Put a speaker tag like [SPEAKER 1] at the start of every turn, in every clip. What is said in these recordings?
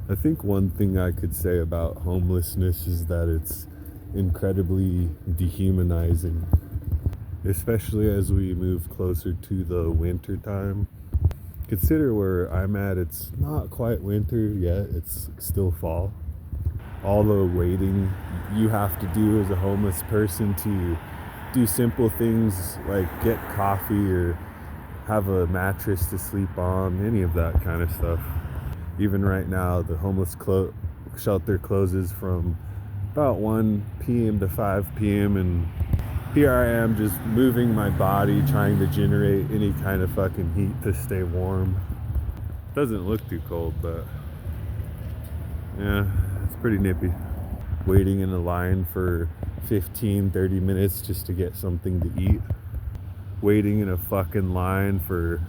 [SPEAKER 1] I think one thing I could say about homelessness is that it's incredibly dehumanizing, especially as we move closer to the winter time. Consider where I'm at, it's not quite winter yet, it's still fall. All the waiting you have to do as a homeless person to do simple things like get coffee or have a mattress to sleep on, any of that kind of stuff. Even right now, the shelter closes from about 1 p.m. to 5 p.m. and here I am just moving my body, trying to generate any kind of fucking heat to stay warm. Doesn't look too cold, but yeah, it's pretty nippy. Waiting in a line for 15-30 minutes just to get something to eat. Waiting in a fucking line for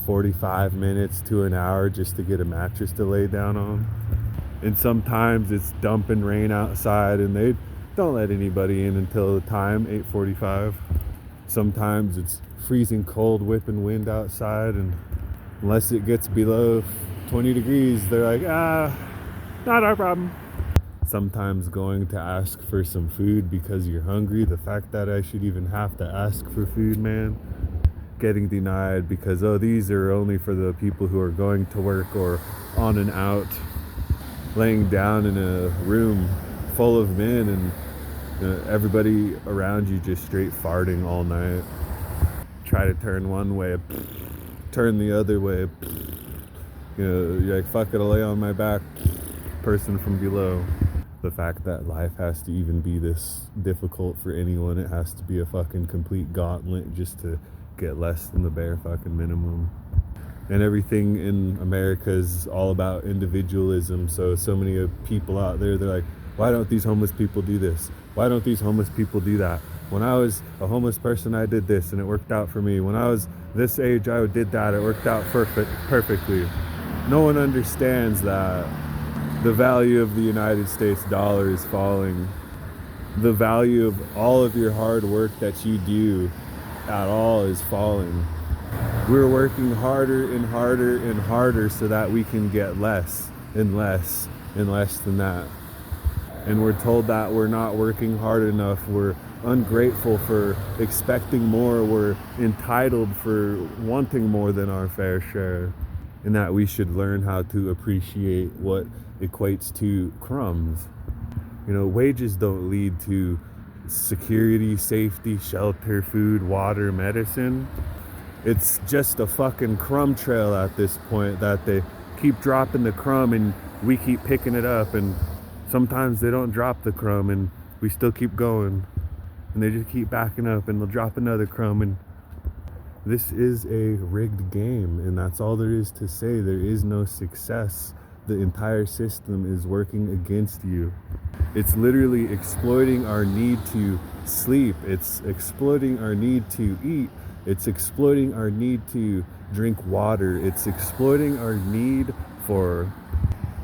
[SPEAKER 1] 45 minutes to an hour just to get a mattress to lay down on. And sometimes it's dumping rain outside and they don't let anybody in until the time, 8:45. Sometimes it's freezing cold, whipping wind outside, and unless it gets below 20 degrees, they're like, not our problem. Sometimes going to ask for some food because you're hungry, the fact that I should even have to ask for food, man. Getting denied because, these are only for the people who are going to work or on and out. Laying down in a room full of men and everybody around you just straight farting all night. Try to turn one way, turn the other way. You're like, fuck it, I'll lay on my back. Person from below. The fact that life has to even be this difficult for anyone, it has to be a fucking complete gauntlet just to get less than the bare fucking minimum. And everything in America is all about individualism. So many people out there, they're like, why don't these homeless people do this? Why don't these homeless people do that? When I was a homeless person, I did this and it worked out for me. When I was this age, I did that, it worked out perfectly. No one understands that the value of the United States dollar is falling. The value of all of your hard work that you do at all is falling. We're working harder and harder and harder so that we can get less and less and less than that. And we're told that we're not working hard enough. We're ungrateful for expecting more. We're entitled for wanting more than our fair share. And that we should learn how to appreciate what equates to crumbs. Wages don't lead to security, safety, shelter, food, water, medicine. It's just a fucking crumb trail at this point that they keep dropping the crumb and we keep picking it up, and sometimes they don't drop the crumb and we still keep going, and they just keep backing up and they'll drop another crumb, and this is a rigged game, and that's all there is to say. There is no success. The entire system is working against you. It's literally exploiting our need to sleep. It's exploiting our need to eat. It's exploiting our need to drink water. It's exploiting our need for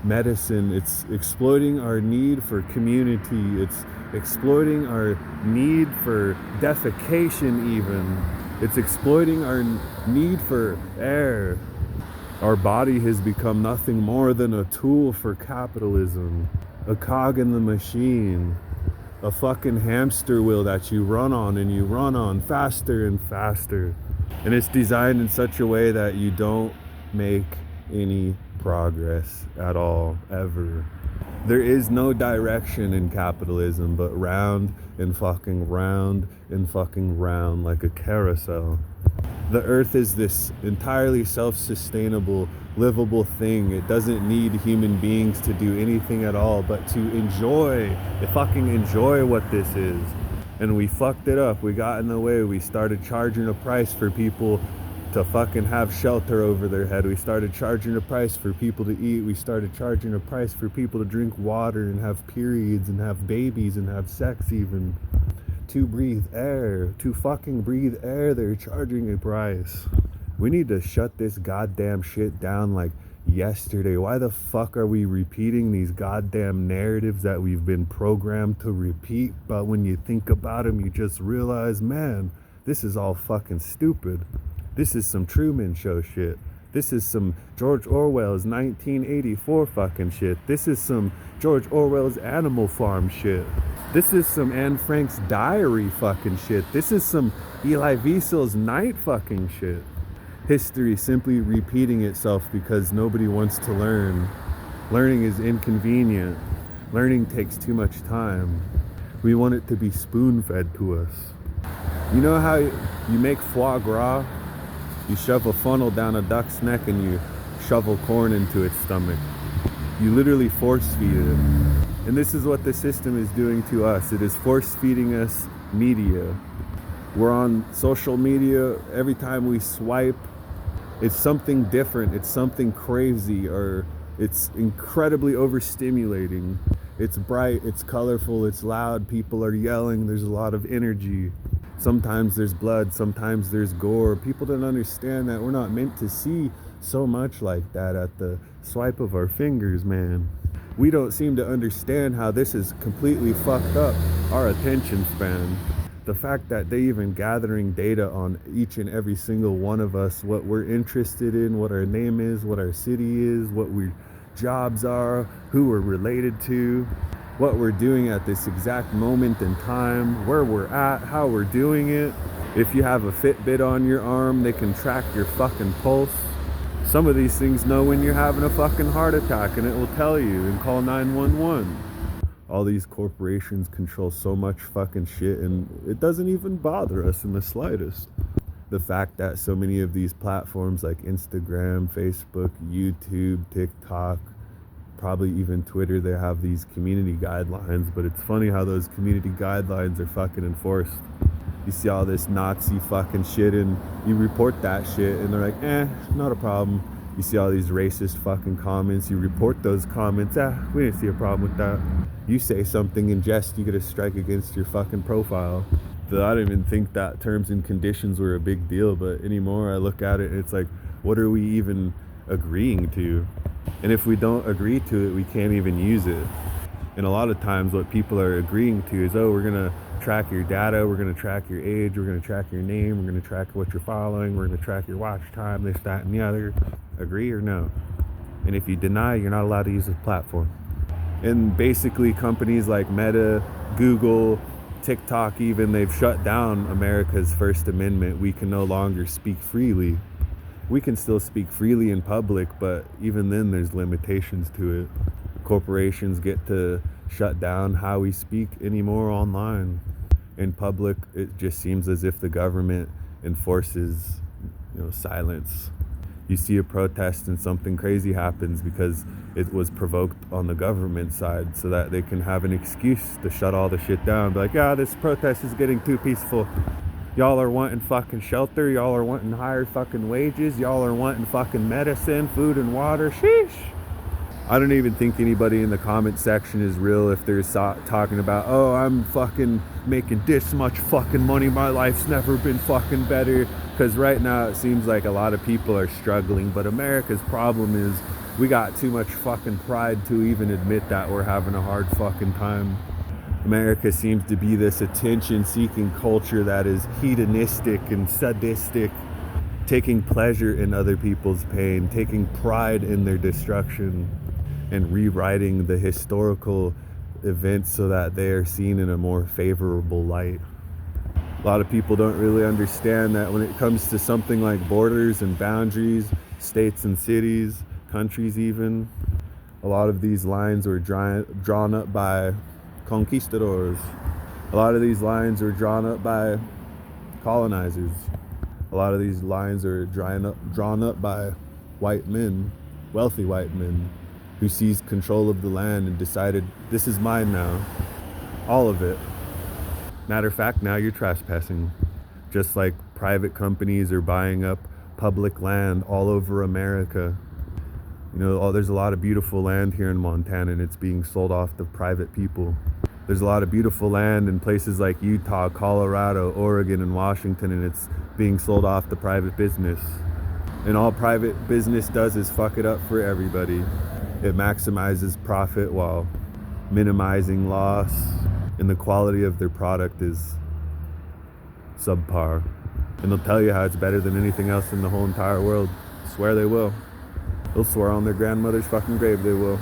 [SPEAKER 1] medicine. It's exploiting our need for community. It's exploiting our need for defecation even. It's exploiting our need for air. Our body has become nothing more than a tool for capitalism, a cog in the machine, a fucking hamster wheel that you run on and you run on faster and faster. And it's designed in such a way that you don't make any progress at all, ever. There is no direction in capitalism but round and fucking round and fucking round like a carousel. The earth is this entirely self-sustainable, livable thing. It doesn't need human beings to do anything at all but to fucking enjoy what this is. And we fucked it up. We got in the way. We started charging a price for people to fucking have shelter over their head. We started charging a price for people to eat. We started charging a price for people to drink water and have periods and have babies and have sex even. To breathe air, to fucking breathe air, they're charging a price. We need to shut this goddamn shit down like yesterday. Why the fuck are we repeating these goddamn narratives that we've been programmed to repeat? But when you think about them, you just realize, man, this is all fucking stupid. This is some Truman Show shit. This is some George Orwell's 1984 fucking shit. This is some George Orwell's Animal Farm shit. This is some Anne Frank's Diary fucking shit. This is some Elie Wiesel's Night fucking shit. History simply repeating itself because nobody wants to learn. Learning is inconvenient. Learning takes too much time. We want it to be spoon-fed to us. You know how you make foie gras? You shove a funnel down a duck's neck and you shovel corn into its stomach. You literally force feed it. And this is what the system is doing to us. It is force feeding us media. We're on social media. Every time we swipe, it's something different. It's something crazy, or it's incredibly overstimulating. It's bright, it's colorful, it's loud, people are yelling, there's a lot of energy. Sometimes there's blood, sometimes there's gore. People don't understand that we're not meant to see so much like that at the swipe of our fingers, man. We don't seem to understand how this is completely fucked up our attention span. The fact that they even gathering data on each and every single one of us, what we're interested in, what our name is, what our city is, what our jobs are, who we're related to, what we're doing at this exact moment in time, where we're at, how we're doing it. If you have a Fitbit on your arm, they can track your fucking pulse. Some of these things know when you're having a fucking heart attack, and it will tell you and call 911. All these corporations control so much fucking shit, and it doesn't even bother us in the slightest. The fact that so many of these platforms like Instagram, Facebook, YouTube, TikTok, probably even Twitter, they have these community guidelines, but it's funny how those community guidelines are fucking enforced. You see all this Nazi fucking shit and you report that shit and they're like, not a problem. You see all these racist fucking comments, you report those comments, we didn't see a problem with that. You say something in jest, you get a strike against your fucking profile. I didn't even think that terms and conditions were a big deal, but anymore I look at it and it's like, what are we even agreeing to? And if we don't agree to it, we can't even use it. And a lot of times what people are agreeing to is, we're gonna track your data, we're gonna track your age, we're gonna track your name, we're gonna track what you're following, we're gonna track your watch time, this, that, and the other. Agree or no? And if you deny, you're not allowed to use the platform. And basically companies like Meta, Google, TikTok even, they've shut down America's First Amendment. We can no longer speak freely. We can still speak freely in public, but even then there's limitations to it. Corporations get to shut down how we speak anymore online. In public, it just seems as if the government enforces, silence. You see a protest and something crazy happens because it was provoked on the government side so that they can have an excuse to shut all the shit down. Be like, this protest is getting too peaceful. Y'all are wanting fucking shelter. Y'all are wanting higher fucking wages. Y'all are wanting fucking medicine, food, and water. Sheesh. I don't even think anybody in the comment section is real if they're talking about, I'm fucking making this much fucking money. My life's never been fucking better. Because right now it seems like a lot of people are struggling. But America's problem is we got too much fucking pride to even admit that we're having a hard fucking time. America seems to be this attention-seeking culture that is hedonistic and sadistic, taking pleasure in other people's pain, taking pride in their destruction, and rewriting the historical events so that they are seen in a more favorable light. A lot of people don't really understand that when it comes to something like borders and boundaries, states and cities, countries even, a lot of these lines were drawn up by conquistadors. A lot of these lines were drawn up by colonizers. A lot of these lines are drawn up by white men, wealthy white men, who seized control of the land and decided, this is mine now. All of it. Matter of fact, now you're trespassing. Just like private companies are buying up public land all over America. There's a lot of beautiful land here in Montana and it's being sold off to private people. There's a lot of beautiful land in places like Utah, Colorado, Oregon, and Washington, and it's being sold off to private business. And all private business does is fuck it up for everybody. It maximizes profit while minimizing loss, and the quality of their product is subpar. And they'll tell you how it's better than anything else in the whole entire world. Swear they will. They'll swear on their grandmother's fucking grave they will.